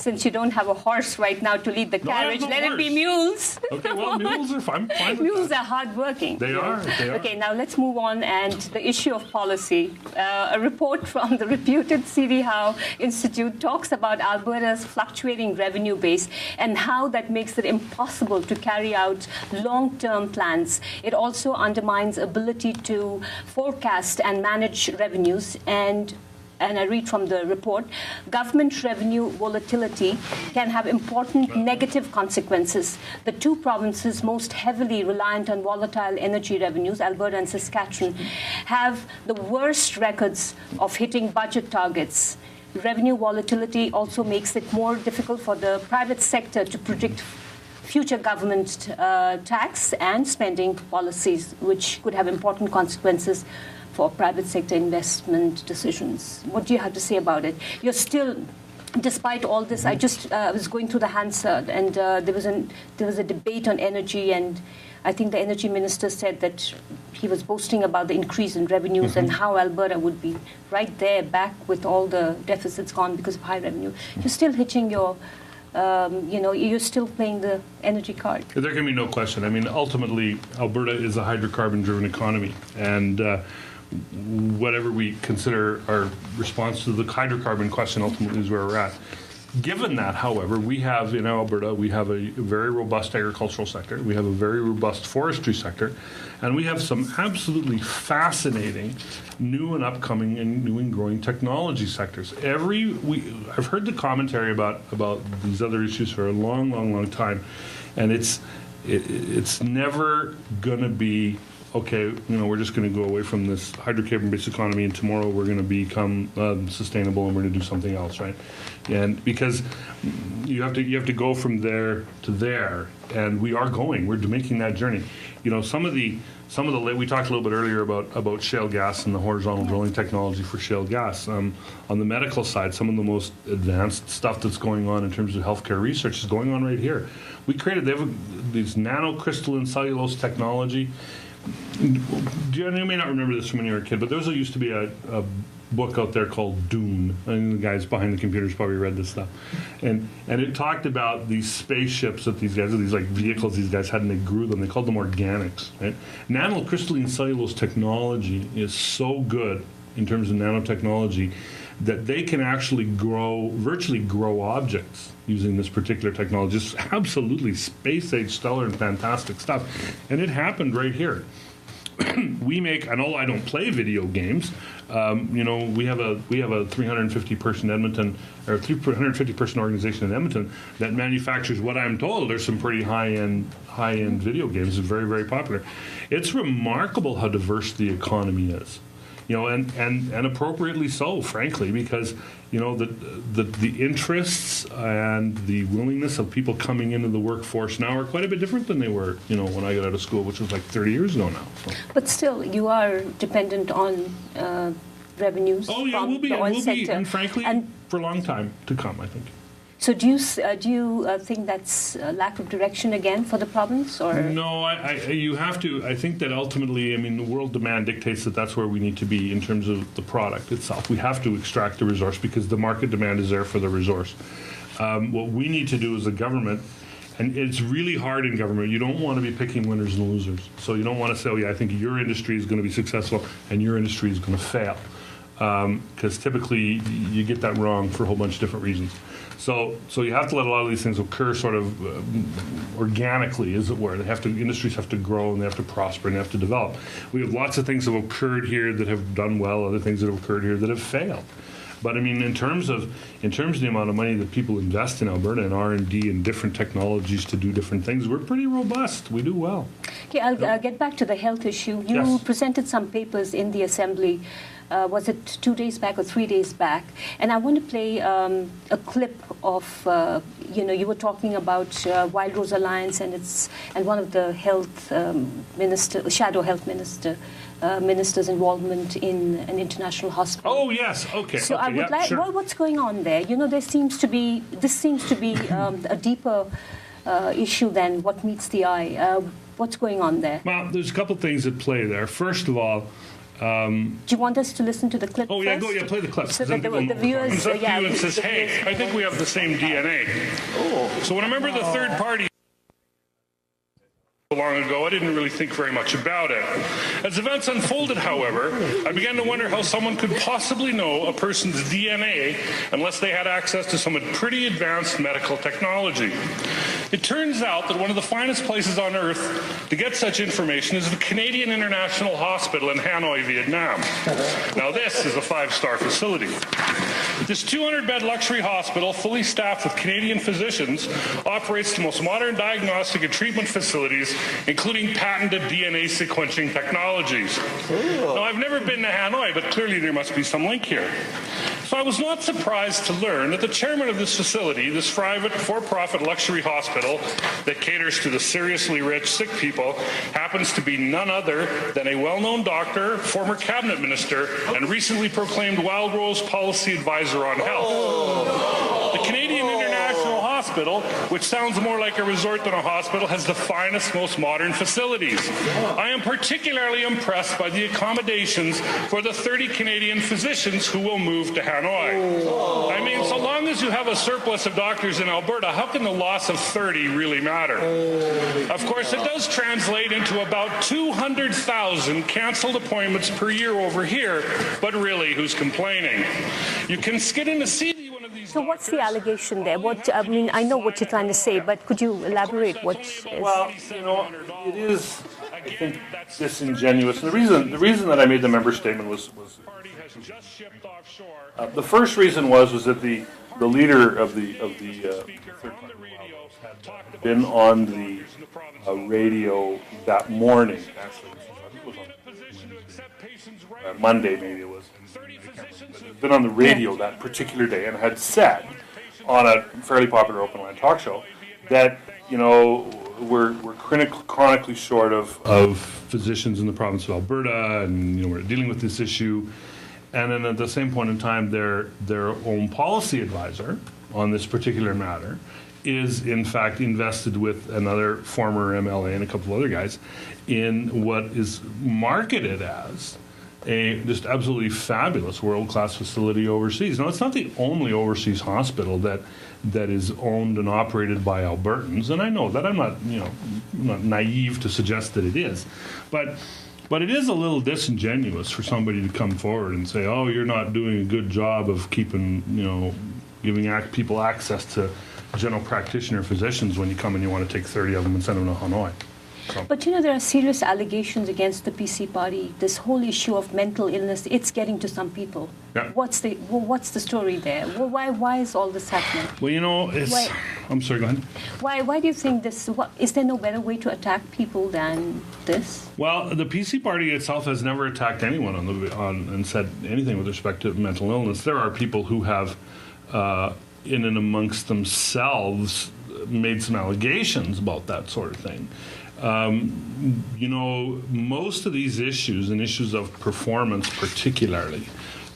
S1: Since you don't have a horse right now to lead the carriage, let it be mules.
S2: Okay, well, mules are fine.
S1: Mules are hardworking.
S2: They are.
S1: Okay, now let's move on. And the issue of policy. A report from the reputed C.V. Howe Institute talks about Alberta's fluctuating revenue base and how that makes it impossible to carry out long-term plans. It also undermines ability to forecast and manage revenues, and I read from the report, government revenue volatility can have important negative consequences. The two provinces most heavily reliant on volatile energy revenues, Alberta and Saskatchewan, have the worst records of hitting budget targets. Revenue volatility also makes it more difficult for the private sector to predict future government tax and spending policies, which could have important consequences for private sector investment decisions. What do you have to say about it? You're still, despite all this, I was going through the Hansard, and there was a debate on energy, and I think the energy minister said that he was boasting about the increase in revenues and how Alberta would be right there back with all the deficits gone because of high revenue. You're still hitching your you're still playing the energy card.
S2: There can be no question. I mean, ultimately, Alberta is a hydrocarbon-driven economy, and whatever we consider our response to the hydrocarbon question ultimately is where we're at. Given that, however, we have in Alberta, we have a very robust agricultural sector, we have a very robust forestry sector, and we have some absolutely fascinating new and upcoming and new and growing technology sectors. I've heard the commentary about these other issues for a long time, and it's never going to be, okay, we're just going to go away from this hydrocarbon-based economy, and tomorrow we're going to become sustainable, and we're going to do something else, right? And because you have to go from there to there, and we're making that journey. Some of the we talked a little bit earlier about shale gas and the horizontal drilling technology for shale gas. On the medical side, some of the most advanced stuff that's going on in terms of healthcare research is going on right here. They have these nanocrystalline cellulose technology. You may not remember this from when you were a kid, but there used to be a book out there called Dune. And the guys behind the computers probably read this stuff. And it talked about these spaceships that these like vehicles these guys had, and they grew them. They called them organics, right? Nanocrystalline cellulose technology is so good in terms of nanotechnology that they can actually virtually grow objects using this particular technology. Just absolutely space-age, stellar, and fantastic stuff. And it happened right here. I know I don't play video games. We have a 350-person Edmonton, or 350-person organization in Edmonton that manufactures what I'm told are some pretty high-end video games. It's very, very popular. It's remarkable how diverse the economy is. And appropriately so, frankly, because the interests and the willingness of people coming into the workforce now are quite a bit different than they were, when I got out of school, which was like 30 years ago now. So.
S1: But still, you are dependent on revenues from the oil sector.
S2: And frankly, for a long time to come, I think.
S1: So do you think that's a lack of direction again for the province, or
S2: no? You have to. I think that ultimately, the world demand dictates that that's where we need to be in terms of the product itself. We have to extract the resource because the market demand is there for the resource. What we need to do as a government, and it's really hard in government. You don't want to be picking winners and losers. So you don't want to say, "Oh yeah, I think your industry is going to be successful and your industry is going to fail," because typically you get that wrong for a whole bunch of different reasons. So you have to let a lot of these things occur sort of organically, as it were. Industries have to grow, and they have to prosper, and they have to develop. We have lots of things that have occurred here that have done well, other things that have occurred here that have failed. But in terms of the amount of money that people invest in Alberta and R&D and different technologies to do different things, we're pretty robust. We do well.
S1: Okay, I'll get back to the health issue. You presented some papers in the Assembly. Was it 2 days back or 3 days back? And I want to play a clip of, you were talking about Wild Rose Alliance and one of the health shadow health minister's involvement in an international hospital.
S2: Oh yes, okay.
S1: So
S2: okay,
S1: I would like,
S2: sure.
S1: what's going on there? This seems to be a deeper issue than what meets the eye. What's going on there?
S2: Well, there's a couple of things at play there. First of all,
S1: do you want us to listen to the clip?
S2: oh yeah,
S1: first?
S2: go, yeah, play the clip.
S1: So that the viewers,
S2: comes up to you and says, "Hey, I think we have the same DNA." So when a member of the third party long ago, I didn't really think very much about it. As events unfolded, however, I began to wonder how someone could possibly know a person's DNA unless they had access to some pretty advanced medical technology. It turns out that one of the finest places on earth to get such information is the Canadian International Hospital in Hanoi, Vietnam. Now this is a 5-star facility. This 200-bed luxury hospital, fully staffed with Canadian physicians, operates the most modern diagnostic and treatment facilities, including patented DNA sequencing technologies. Now, I've never been to Hanoi, but clearly there must be some link here. So I was not surprised to learn that the chairman of this facility, this private for-profit luxury hospital that caters to the seriously rich sick people, happens to be none other than a well-known doctor, former cabinet minister, and recently proclaimed Wild Rose policy advisor on health. The Canadian International Hospital, which sounds more like a resort than a hospital, has the finest, most modern facilities. I am particularly impressed by the accommodations for the 30 Canadian physicians who will move to Hanoi. I mean, so long as you have a surplus of doctors in Alberta, how can the loss of 30 really matter? Of course, it does translate into about 200,000 cancelled appointments per year over here, but really, who's complaining? You can skid in a seat.
S1: So what's the allegation there? What, I mean, I know what you're trying to say, but could you elaborate what is?
S2: Well, you know, it is, I think, disingenuous. And the reason that I made the member statement was the first reason was that the leader of the third party had been on the radio that morning. Actually, I think it was on Monday, maybe it was. Been on the radio that particular day and had said on a fairly popular open line talk show that, you know, we're chronically short of physicians in the province of Alberta, and, you know, we're dealing with this issue. And then at the same point in time, their own policy advisor on this particular matter is in fact invested with another former MLA and a couple of other guys in what is marketed as a just absolutely fabulous world-class facility overseas. Now, it's not the only overseas hospital that is owned and operated by Albertans, and I know that. I'm not, you know, I'm not naive to suggest that it is, but it is a little disingenuous for somebody to come forward and say, "Oh, you're not doing a good job of keeping, you know, giving people access to general practitioner physicians when you come and you want to take 30 of them and send them to Hanoi."
S1: But, you know, there are serious allegations against the PC party. This whole issue of mental illness, it's getting to some people.
S2: Yeah.
S1: What's the story there? Why is all this happening?
S2: Well, you know, I'm sorry, go ahead.
S1: Why do you think this? Is there no better way to attack people than this?
S2: Well, the PC party itself has never attacked anyone and said anything with respect to mental illness. There are people who have, in and amongst themselves, made some allegations about that sort of thing. You know, most of these issues and issues of performance particularly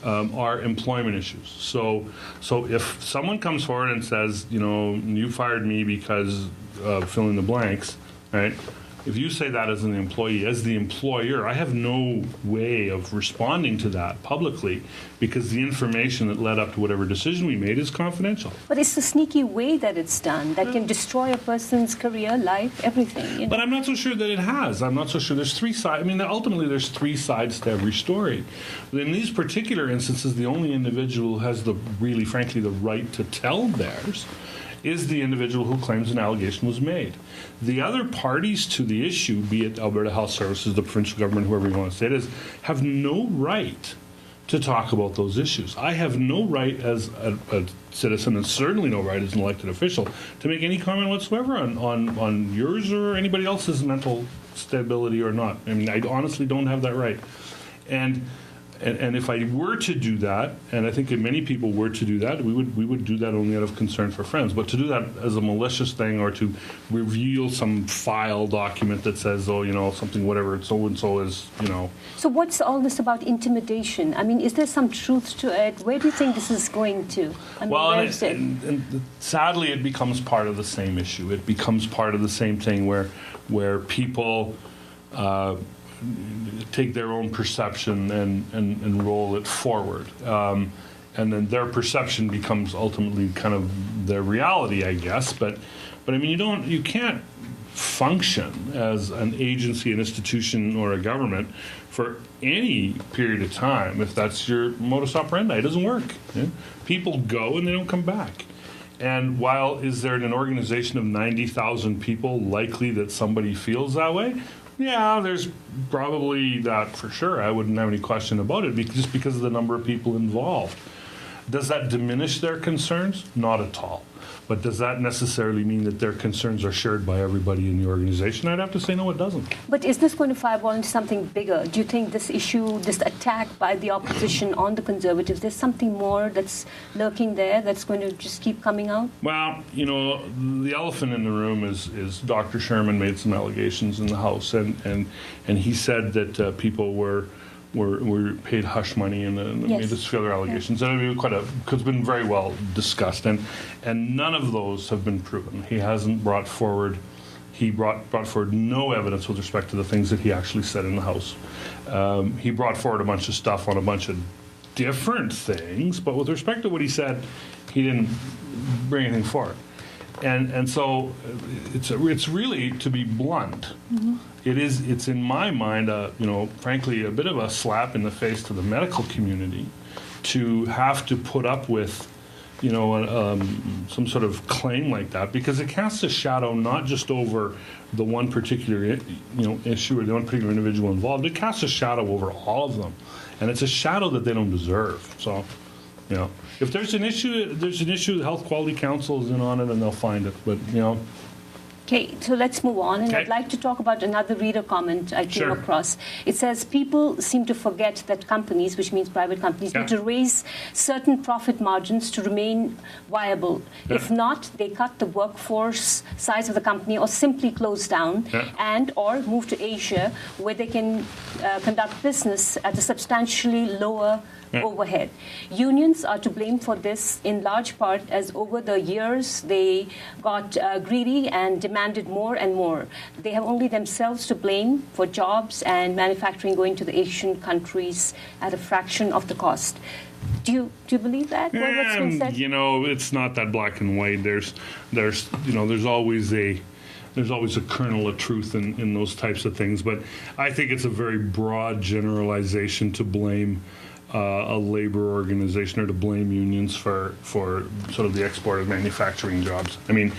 S2: are employment issues. So if someone comes forward and says, you know, you fired me because fill in the blanks, right? If you say that as an employee, as the employer, I have no way of responding to that publicly because the information that led up to whatever decision we made is confidential.
S1: But it's the sneaky way that it's done that can destroy a person's career, life, everything. You know?
S2: But I'm not so sure that it has. I'm not so sure. There's three sides. I mean, ultimately, there's three sides to every story. But in these particular instances, the only individual who has really, frankly, the right to tell theirs is the individual who claims an allegation was made. The other parties to the issue, be it Alberta Health Services, the provincial government, whoever you want to say it is, have no right to talk about those issues. I have no right as a citizen, and certainly no right as an elected official, to make any comment whatsoever on yours or anybody else's mental stability or not. I mean, I honestly don't have that right. And And if I were to do that, and I think if many people were to do that, we would do that only out of concern for friends. But to do that as a malicious thing, or to reveal some file document that says, oh, something, whatever, so-and-so is,
S1: So what's all this about intimidation? I mean, is there some truth to it? Where do you think this is going to? I mean,
S2: well, and sadly, it becomes part of the same issue. It becomes part of the same thing where people take their own perception and roll it forward. And then their perception becomes ultimately kind of their reality, I guess. But I mean, you can't function as an agency, an institution, or a government for any period of time if that's your modus operandi. It doesn't work. Yeah? People go and they don't come back. And while is there an organization of 90,000 people likely that somebody feels that way? Yeah, there's probably that for sure. I wouldn't have any question about it, just because of the number of people involved. Does that diminish their concerns? Not at all. But does that necessarily mean that their concerns are shared by everybody in the organization? I'd have to say no, it doesn't.
S1: But is this going to fireball into something bigger? Do you think this issue, this attack by the opposition on the Conservatives, there's something more that's lurking there that's going to just keep coming out?
S2: Well, the elephant in the room is Dr. Sherman made some allegations in the House, and he said that people were paid hush money and made this other allegations. And it's been very well discussed, and none of those have been proven. He hasn't brought forward. He brought forward no evidence with respect to the things that he actually said in the House. He brought forward a bunch of stuff on a bunch of different things, but with respect to what he said, he didn't bring anything forward. And so it's really, to be blunt, it's in my mind, frankly, a bit of a slap in the face to the medical community to have to put up with, some sort of claim like that, because it casts a shadow not just over the one particular, issue or the one particular individual involved. It casts a shadow over all of them, and it's a shadow that they don't deserve. So, if there's an issue, the Health Quality Council is in on it, and they'll find it. But
S1: Okay, so let's move on, and
S2: Okay.
S1: I'd like to talk about another reader comment I came
S2: Sure.
S1: across. It says people seem to forget that companies, which means private companies, need to raise certain profit margins to remain viable.
S2: Yeah.
S1: If not, they cut the workforce size of the company or simply close down and or move to Asia, where they can conduct business at a substantially lower overhead. Unions are to blame for this in large part, as over the years they got greedy and demanded more and more. They have only themselves to blame for jobs and manufacturing going to the Asian countries at a fraction of the cost. Do you believe that? What's been said?
S2: It's not that black and white. There's always a kernel of truth in those types of things, but I think it's a very broad generalization to blame a labor organization or to blame unions for sort of the export of manufacturing jobs. I mean,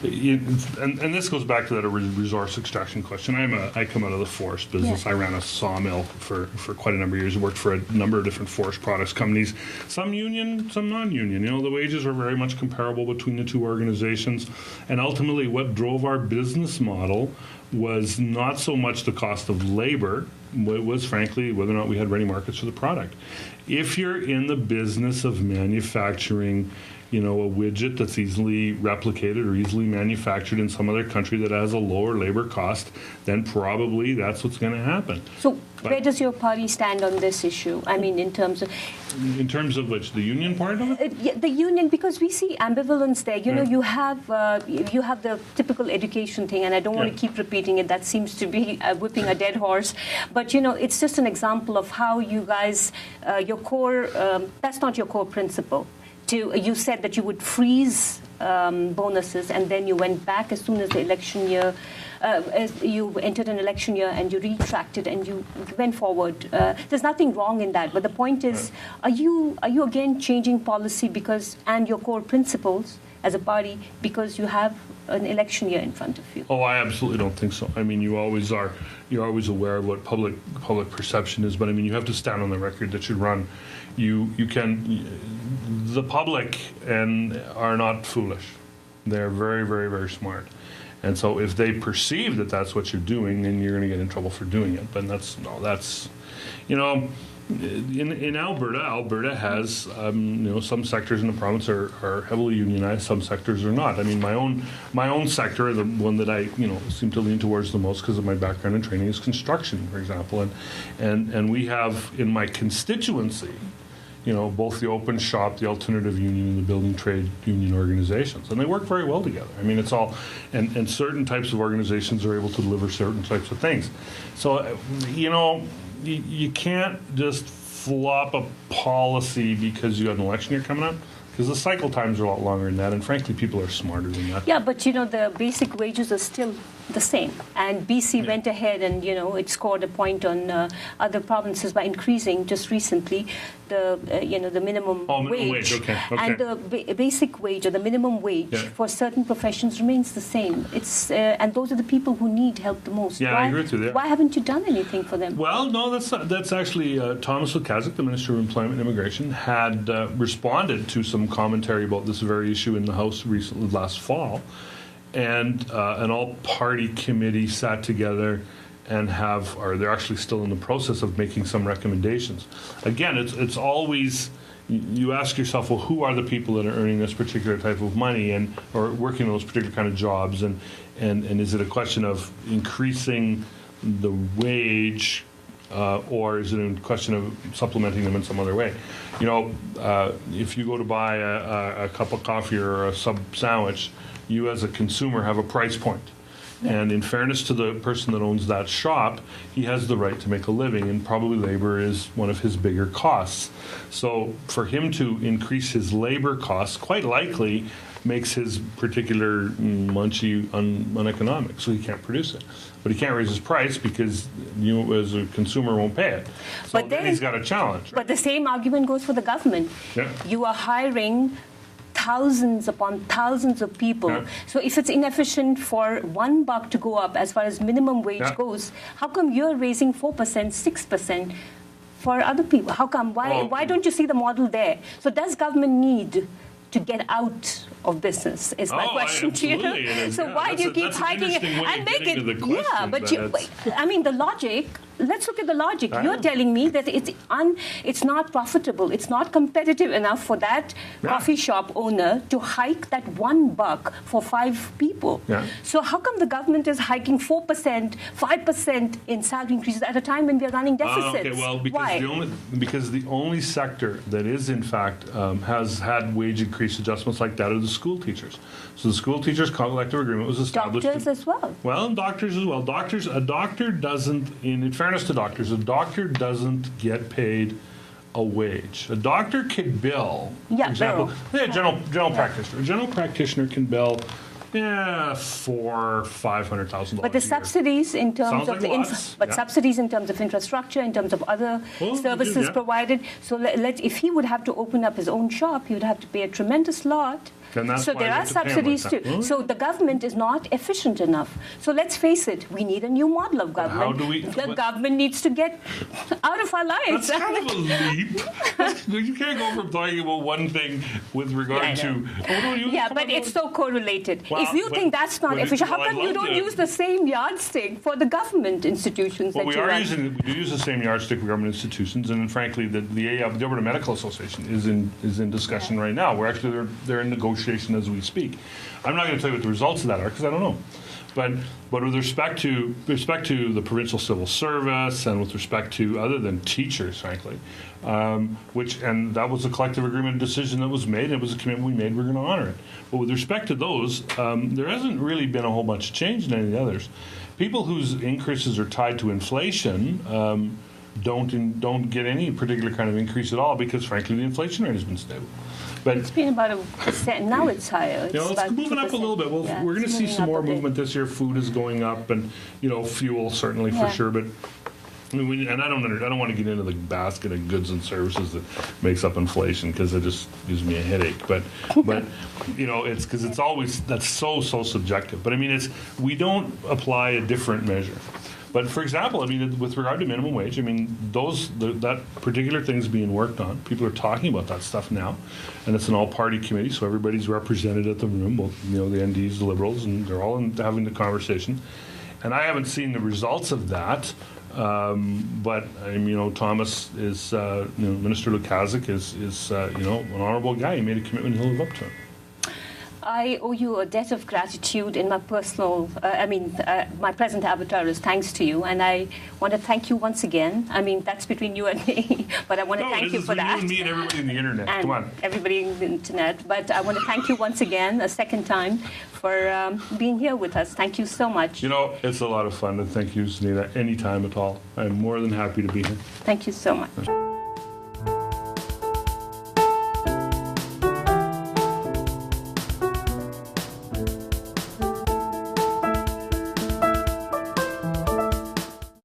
S2: and this goes back to that resource extraction question. I come out of the forest business.
S1: Yeah.
S2: I ran a sawmill for quite a number of years. I worked for a number of different forest products companies, some union, some non-union. The wages are very much comparable between the two organizations. And ultimately what drove our business model was not so much the cost of labor, it was frankly whether or not we had ready markets for the product. If you're in the business of manufacturing, a widget that's easily replicated or easily manufactured in some other country that has a lower labor cost, then probably that's what's going to happen.
S1: So where does your party stand on this issue? I mean, in terms of...
S2: In terms of which, the union part of it?
S1: The union, because we see ambivalence there. You have the typical education thing, and I don't want to keep repeating it. That seems to be whipping a dead horse. But, it's just an example of how you guys, your core, that's not your core principle. You said that you would freeze bonuses, and then you went back as soon as the election year, as you entered an election year, and you retracted and you went forward. There's nothing wrong in that, but the point is, are you again changing policy and your core principles as a party because you have an election year in front of you?
S2: Oh, I absolutely don't think so. I mean, you always are. You're always aware of what public perception is, but I mean, you have to stand on the record that you run. The public are not foolish. They're very, very, very smart. And so if they perceive that that's what you're doing, then you're going to get in trouble for doing it. But in Alberta has some sectors in the province are heavily unionized, some sectors are not. I mean, my own sector, the one that I seem to lean towards the most because of my background and training, is construction, for example, and we have in my constituency, both the open shop, the alternative union, and the building trade union organizations, and they work very well together. I mean, it's all, and certain types of organizations are able to deliver certain types of things. So, you can't just flop a policy because you have an election year coming up, because the cycle times are a lot longer than that, and frankly, people are smarter than that.
S1: Yeah, but the basic wages are still the same, and BC went ahead and it scored a point on other provinces by increasing just recently the minimum wage.
S2: Okay.
S1: And the basic wage or the minimum wage for certain professions remains the same. It's and those are the people who need help the most.
S2: Yeah, I agree with you there.
S1: Why haven't you done anything for them?
S2: Well, no, that's actually Thomas Lukaszuk, the Minister of Employment and Immigration, had responded to some commentary about this very issue in the House recently last fall, and an all-party committee sat together and they're actually still in the process of making some recommendations. Again, it's always, you ask yourself, well, who are the people that are earning this particular type of money or working those particular kind of jobs, and is it a question of increasing the wage, or is it a question of supplementing them in some other way? If you go to buy a cup of coffee or a sub sandwich, you as a consumer have a price point. And in fairness to the person that owns that shop, he has the right to make a living, and probably labor is one of his bigger costs. So for him to increase his labor costs, quite likely makes his particular munchie uneconomic, so he can't produce it. But he can't raise his price because you as a consumer won't pay it. So
S1: but
S2: then he's got a challenge. Right?
S1: But the same argument goes for the government.
S2: Yeah.
S1: You are hiring thousands upon thousands of people.
S2: Yeah.
S1: So if it's inefficient for $1 to go up as far as minimum wage goes, how come you're raising 4%, 6% for other people? How come? Why don't you see the model there? So does government need to get out of business is my question to you. So why do you keep hiking it and make it? Yeah, but the logic. Let's look at the logic. You're telling me that it's not profitable. It's not competitive enough for that coffee shop owner to hike that $1 for 5 people.
S2: Yeah.
S1: So how come the government is hiking 4%, 5% in salary increases at a time when we are running deficits?
S2: Okay, well, because the only sector that is in fact has had wage increase adjustments like that are the school teachers. So the school teachers' collective agreement was established.
S1: Doctors as well.
S2: Well, and doctors as well. A doctor doesn't, in fairness to doctors, a doctor doesn't get paid a wage. A doctor can bill, for example, general practitioner. A general practitioner can bill $400,000-$500,000.
S1: But the subsidies in terms of subsidies in terms of infrastructure, in terms of other services provided. So if he would have to open up his own shop, he would have to pay a tremendous lot. So there are subsidies too. Well, so the government is not efficient enough. So let's face it, we need a new model of government. The government needs to get out of our lives.
S2: That's kind of a leap. You can't go from talking about one thing with regard to...
S1: but it's so correlated. Well, if you think that's not efficient, how come you don't use the same yardstick for the government institutions that you run?
S2: We do use the same yardstick for government institutions, and frankly, the Alberta Medical Association is in discussion right now. They're in negotiation as we speak. I'm not going to tell you what the results of that are because I don't know. But with respect to the provincial civil service and with respect to other than teachers, frankly, and that was a collective agreement decision that was made. It was a commitment we made. We're going to honor it. But with respect to those, there hasn't really been a whole bunch of change in any of the others. People whose increases are tied to inflation don't get any particular kind of increase at all because, frankly, the inflation rate has been stable. But
S1: it's been about 1%. Now it's higher.
S2: It's moving up a little bit. Well, we're going to see some more movement this year. Food is going up, and fuel certainly for sure. But I don't want to get into the basket of goods and services that makes up inflation because it just gives me a headache. But it's because it's always that's so subjective. But we don't apply a different measure. But for example, with regard to minimum wage, that particular thing's being worked on. People are talking about that stuff now, and it's an all-party committee, so everybody's represented at the room. Both, the NDs, the Liberals, and they're all having the conversation. And I haven't seen the results of that, But Thomas is, Minister Lukaszuk is an honourable guy. He made a commitment, he'll live up to it.
S1: I owe you a debt of gratitude in my personal, my present avatar is thanks to you, and I want to thank you once again. I mean, that's between you and me, but I want to thank you for that.
S2: You and me and everybody in the internet.
S1: And
S2: come on.
S1: Everybody in the internet. But I want to thank you once again, a second time, for being here with us. Thank you so much.
S2: It's a lot of fun, and thank you, Sunita, anytime at all. I'm more than happy to be here.
S1: Thank you so much.